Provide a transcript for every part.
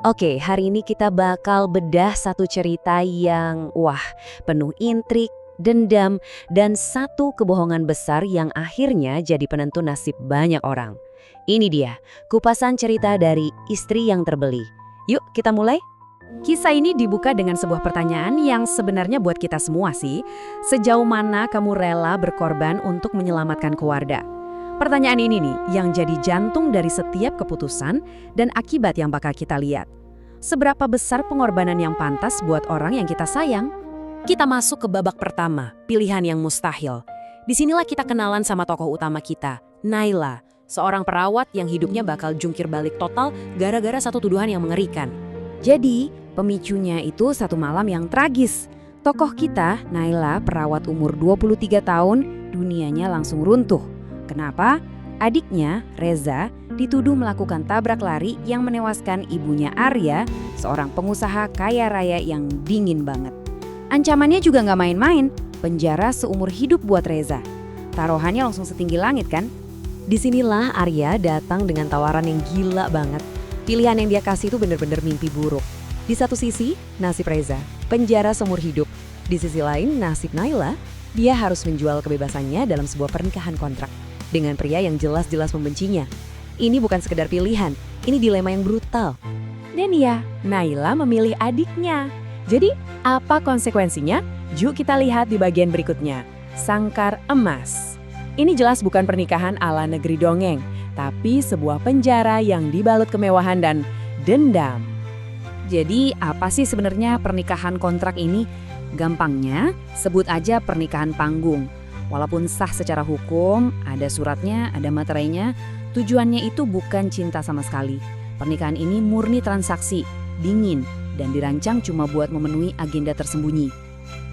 Oke, hari ini kita bakal bedah satu cerita yang penuh intrik, dendam, dan satu kebohongan besar yang akhirnya jadi penentu nasib banyak orang. Ini dia, kupasan cerita dari Istri yang Terbeli. Yuk, kita mulai. Kisah ini dibuka dengan sebuah pertanyaan yang sebenarnya buat kita semua sih. Sejauh mana kamu rela berkorban untuk menyelamatkan keluarga? Pertanyaan ini nih yang jadi jantung dari setiap keputusan dan akibat yang bakal kita lihat. Seberapa besar pengorbanan yang pantas buat orang yang kita sayang? Kita masuk ke babak pertama, pilihan yang mustahil. Disinilah kita kenalan sama tokoh utama kita, Naila, seorang perawat yang hidupnya bakal jungkir balik total gara-gara satu tuduhan yang mengerikan. Jadi, pemicunya itu satu malam yang tragis. Tokoh kita, Naila, perawat umur 23 tahun, dunianya langsung runtuh. Kenapa? Adiknya, Reza, dituduh melakukan tabrak lari yang menewaskan ibunya Arya, seorang pengusaha kaya raya yang dingin banget. Ancamannya juga nggak main-main, penjara seumur hidup buat Reza. Taruhannya langsung setinggi langit kan? Disinilah Arya datang dengan tawaran yang gila banget. Pilihan yang dia kasih itu bener-bener mimpi buruk. Di satu sisi, nasib Reza, penjara seumur hidup. Di sisi lain, nasib Naila, dia harus menjual kebebasannya dalam sebuah pernikahan kontrak dengan pria yang jelas-jelas membencinya. Ini bukan sekedar pilihan, ini dilema yang brutal. Dan ya, Naila memilih adiknya. Jadi, apa konsekuensinya? Yuk kita lihat di bagian berikutnya. Sangkar Emas. Ini jelas bukan pernikahan ala negeri dongeng, tapi sebuah penjara yang dibalut kemewahan dan dendam. Jadi, apa sih sebenarnya pernikahan kontrak ini? Gampangnya, sebut aja pernikahan panggung. Walaupun sah secara hukum, ada suratnya, ada materainya, tujuannya itu bukan cinta sama sekali. Pernikahan ini murni transaksi, dingin, dan dirancang cuma buat memenuhi agenda tersembunyi.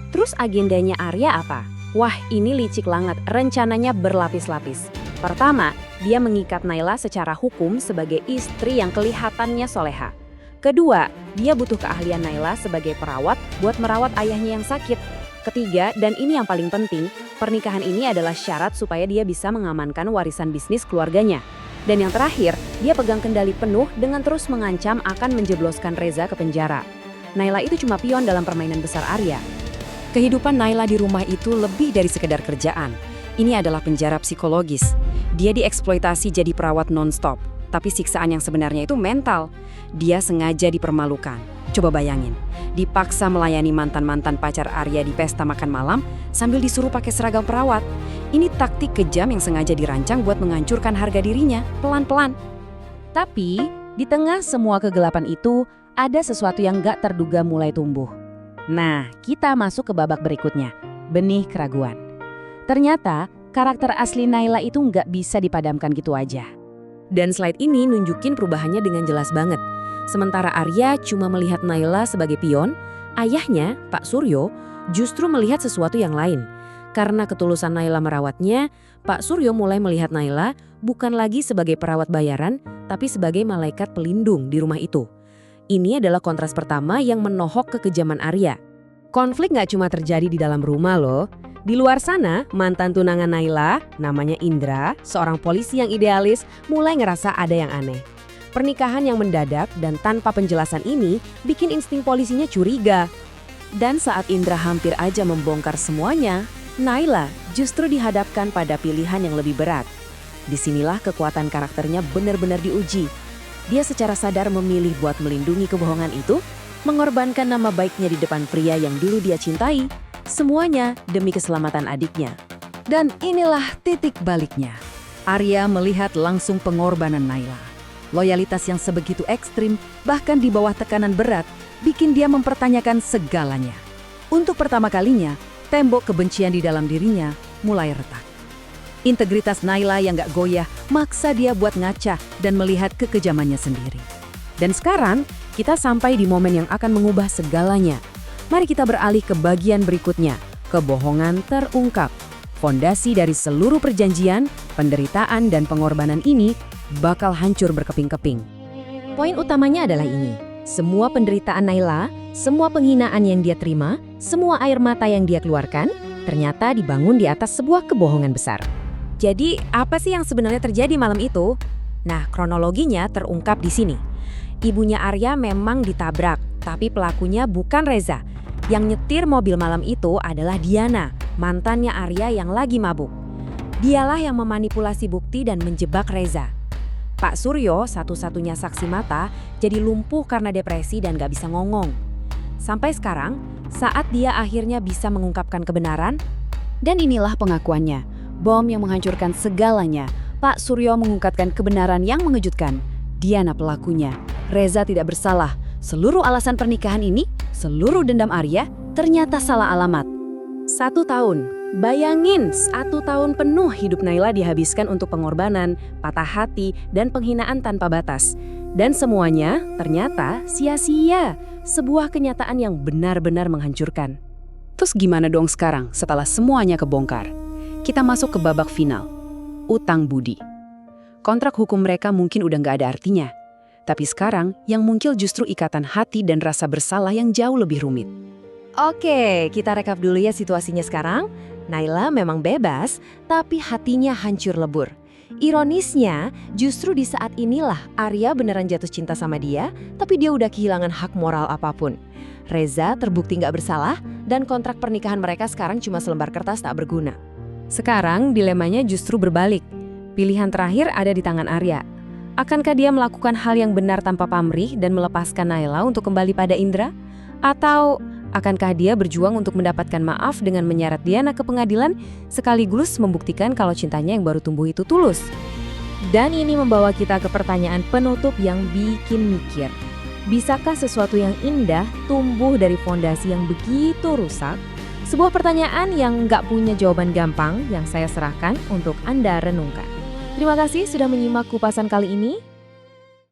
Terus agendanya Arya apa? Wah, ini licik banget, rencananya berlapis-lapis. Pertama, dia mengikat Naila secara hukum sebagai istri yang kelihatannya soleha. Kedua, dia butuh keahlian Naila sebagai perawat buat merawat ayahnya yang sakit. Ketiga, dan ini yang paling penting, pernikahan ini adalah syarat supaya dia bisa mengamankan warisan bisnis keluarganya. Dan yang terakhir, dia pegang kendali penuh dengan terus mengancam akan menjebloskan Reza ke penjara. Naila itu cuma pion dalam permainan besar Arya. Kehidupan Naila di rumah itu lebih dari sekedar kerjaan. Ini adalah penjara psikologis. Dia dieksploitasi jadi perawat non-stop, tapi siksaan yang sebenarnya itu mental. Dia sengaja dipermalukan. Coba bayangin, dipaksa melayani mantan-mantan pacar Arya di pesta makan malam sambil disuruh pakai seragam perawat. Ini taktik kejam yang sengaja dirancang buat menghancurkan harga dirinya pelan-pelan. Tapi, di tengah semua kegelapan itu, ada sesuatu yang gak terduga mulai tumbuh. Nah, kita masuk ke babak berikutnya, benih keraguan. Ternyata, karakter asli Naila itu gak bisa dipadamkan gitu aja. Dan slide ini nunjukin perubahannya dengan jelas banget. Sementara Arya cuma melihat Naila sebagai pion, ayahnya, Pak Suryo, justru melihat sesuatu yang lain. Karena ketulusan Naila merawatnya, Pak Suryo mulai melihat Naila bukan lagi sebagai perawat bayaran, tapi sebagai malaikat pelindung di rumah itu. Ini adalah kontras pertama yang menohok kekejaman Arya. Konflik nggak cuma terjadi di dalam rumah loh. Di luar sana, mantan tunangan Naila, namanya Indra, seorang polisi yang idealis, mulai ngerasa ada yang aneh. Pernikahan yang mendadak dan tanpa penjelasan ini bikin insting polisinya curiga. Dan saat Indra hampir aja membongkar semuanya, Naila justru dihadapkan pada pilihan yang lebih berat. Disinilah kekuatan karakternya benar-benar diuji. Dia secara sadar memilih buat melindungi kebohongan itu, mengorbankan nama baiknya di depan pria yang dulu dia cintai, semuanya demi keselamatan adiknya. Dan inilah titik baliknya. Arya melihat langsung pengorbanan Naila. Loyalitas yang sebegitu ekstrim, bahkan di bawah tekanan berat, bikin dia mempertanyakan segalanya. Untuk pertama kalinya, tembok kebencian di dalam dirinya mulai retak. Integritas Naila yang gak goyah maksa dia buat ngaca dan melihat kekejamannya sendiri. Dan sekarang, kita sampai di momen yang akan mengubah segalanya. Mari kita beralih ke bagian berikutnya, kebohongan terungkap. Fondasi dari seluruh perjanjian, penderitaan, dan pengorbanan ini bakal hancur berkeping-keping. Poin utamanya adalah ini. Semua penderitaan Naila, semua penghinaan yang dia terima, semua air mata yang dia keluarkan, ternyata dibangun di atas sebuah kebohongan besar. Jadi, apa sih yang sebenarnya terjadi malam itu? Nah, kronologinya terungkap di sini. Ibunya Arya memang ditabrak, tapi pelakunya bukan Reza. Yang nyetir mobil malam itu adalah Diana, mantannya Arya yang lagi mabuk. Dialah yang memanipulasi bukti dan menjebak Reza. Pak Suryo, satu-satunya saksi mata, jadi lumpuh karena depresi dan gak bisa ngomong. Sampai sekarang, saat dia akhirnya bisa mengungkapkan kebenaran, Dan inilah pengakuannya. Bom yang menghancurkan segalanya. Pak Suryo mengungkapkan kebenaran yang mengejutkan. Diana pelakunya. Reza tidak bersalah. Seluruh alasan pernikahan ini, seluruh dendam Arya, ternyata salah alamat. 1 tahun. Bayangin, 1 tahun penuh hidup Naila dihabiskan untuk pengorbanan, patah hati, dan penghinaan tanpa batas. Dan semuanya ternyata sia-sia. Sebuah kenyataan yang benar-benar menghancurkan. Terus gimana dong sekarang setelah semuanya kebongkar? Kita masuk ke babak final. Utang budi. Kontrak hukum mereka mungkin udah nggak ada artinya. Tapi sekarang yang muncul justru ikatan hati dan rasa bersalah yang jauh lebih rumit. Oke, kita rekap dulu ya situasinya sekarang. Naila memang bebas, tapi hatinya hancur lebur. Ironisnya, justru di saat inilah Arya beneran jatuh cinta sama dia, tapi dia udah kehilangan hak moral apapun. Reza terbukti nggak bersalah, dan kontrak pernikahan mereka sekarang cuma selembar kertas tak berguna. Sekarang dilemanya justru berbalik. Pilihan terakhir ada di tangan Arya. Akankah dia melakukan hal yang benar tanpa pamrih dan melepaskan Naila untuk kembali pada Indra? Atau akankah dia berjuang untuk mendapatkan maaf dengan menyeret Diana ke pengadilan sekaligus membuktikan kalau cintanya yang baru tumbuh itu tulus? Dan ini membawa kita ke pertanyaan penutup yang bikin mikir. Bisakah sesuatu yang indah tumbuh dari fondasi yang begitu rusak? Sebuah pertanyaan yang nggak punya jawaban gampang yang saya serahkan untuk Anda renungkan. Terima kasih sudah menyimak kupasan kali ini.